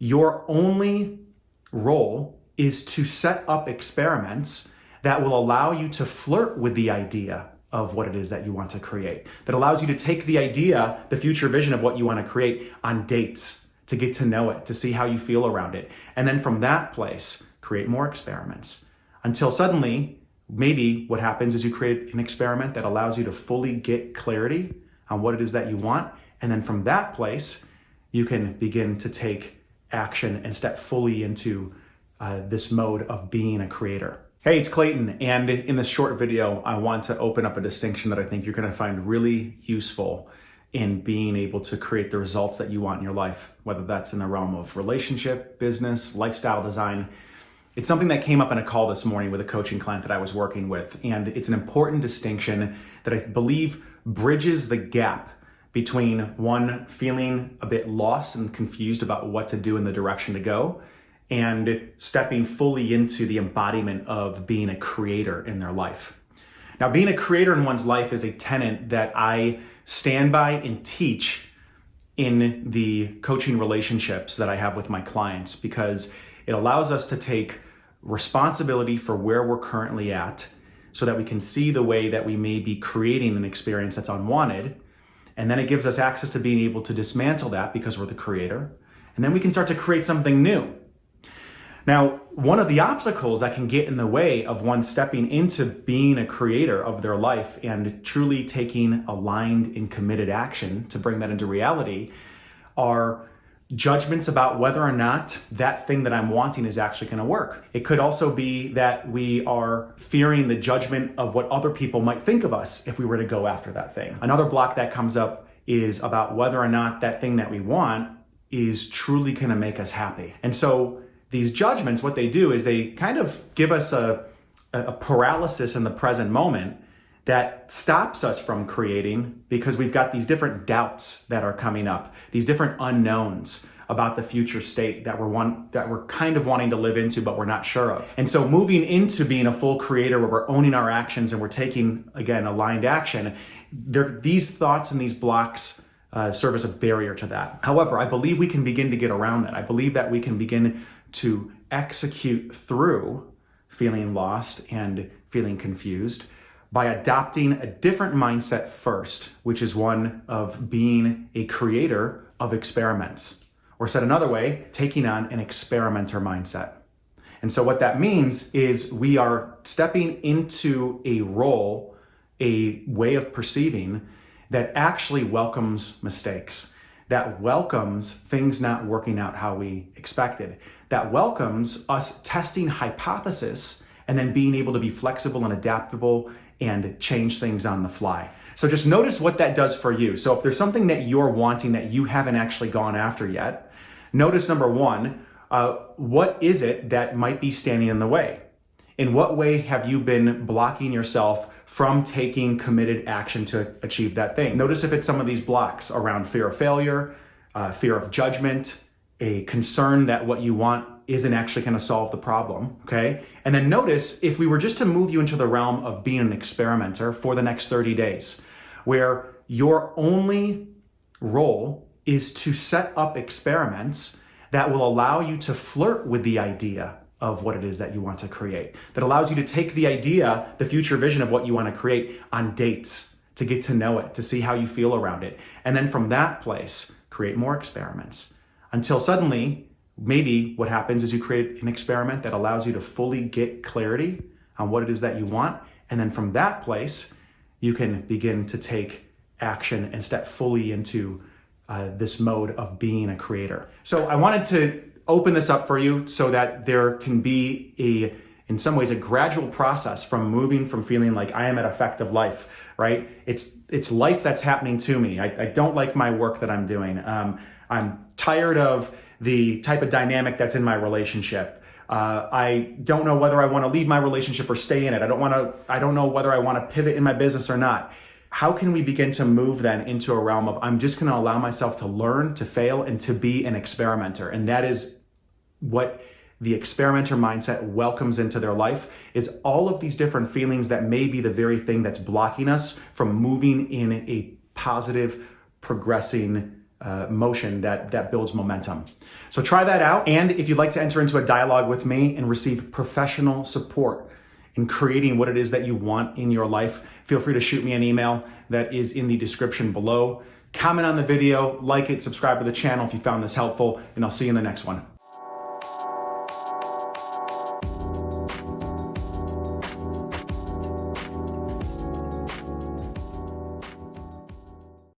Your only role is to set up experiments that will allow you to flirt with the idea of what it is that you want to create, that allows you to take the idea, the future vision of what you want to create on dates, to get to know it, to see how you feel around it. And then from that place, create more experiments until suddenly, maybe what happens is you create an experiment that allows you to fully get clarity on what it is that you want. And then from that place, you can begin to take action and step fully into this mode of being a creator. Hey, it's Clayton, and in this short video, I want to open up a distinction that I think you're going to find really useful in being able to create the results that you want in your life, whether that's in the realm of relationship, business, lifestyle design. It's something that came up in a call this morning with a coaching client that I was working with, and it's an important distinction that I believe bridges the gap between one feeling a bit lost and confused about what to do in the direction to go, and stepping fully into the embodiment of being a creator in their life. Now, being a creator in one's life is a tenet that I stand by and teach in the coaching relationships that I have with my clients, because it allows us to take responsibility for where we're currently at so that we can see the way that we may be creating an experience that's unwanted. And then it gives us access to being able to dismantle that because we're the creator. And then we can start to create something new. Now, one of the obstacles that can get in the way of one stepping into being a creator of their life and truly taking aligned and committed action to bring that into reality are judgments about whether or not that thing that I'm wanting is actually going to work. It could also be that we are fearing the judgment of what other people might think of us if we were to go after that thing. Another block that comes up is about whether or not that thing that we want is truly going to make us happy. And so these judgments, what they do is they kind of give us a paralysis in the present moment that stops us from creating, because we've got these different doubts that are coming up, these different unknowns about the future state that we're kind of wanting to live into, but we're not sure of. And so moving into being a full creator where we're owning our actions and we're taking, again, aligned action, these thoughts and these blocks serve as a barrier to that. However, I believe we can begin to get around that. I believe that we can begin to execute through feeling lost and feeling confused by adopting a different mindset first, which is one of being a creator of experiments. Or said another way, taking on an experimenter mindset. And so what that means is we are stepping into a role, a way of perceiving that actually welcomes mistakes, that welcomes things not working out how we expected, that welcomes us testing hypothesis and then being able to be flexible and adaptable and change things on the fly. So just notice what that does for you. So if there's something that you're wanting that you haven't actually gone after yet, notice number one, what is it that might be standing in the way? In what way have you been blocking yourself from taking committed action to achieve that thing? Notice if it's some of these blocks around fear of failure, fear of judgment, a concern that what you want isn't actually going to solve the problem, okay? And then notice if we were just to move you into the realm of being an experimenter for the next 30 days, where your only role is to set up experiments that will allow you to flirt with the idea of what it is that you want to create, that allows you to take the idea, the future vision of what you want to create on dates, to get to know it, to see how you feel around it. And then from that place, create more experiments until suddenly, maybe what happens is you create an experiment that allows you to fully get clarity on what it is that you want. And then from that place, you can begin to take action and step fully into this mode of being a creator. So I wanted to open this up for you so that there can be in some ways, a gradual process from moving from feeling like I am at effective life, right? It's life that's happening to me. I don't like my work that I'm doing. I'm tired of the type of dynamic that's in my relationship. I don't know whether I want to leave my relationship or stay in it. I don't know whether I want to pivot in my business or not. How can we begin to move then into a realm of I'm just going to allow myself to learn, to fail, and to be an experimenter? And that is what the experimenter mindset welcomes into their life, is all of these different feelings that may be the very thing that's blocking us from moving in a positive, progressing motion that builds momentum. So try that out. And if you'd like to enter into a dialogue with me and receive professional support in creating what it is that you want in your life, feel free to shoot me an email that is in the description below. Comment on the video, like it, subscribe to the channel if you found this helpful, and I'll see you in the next one.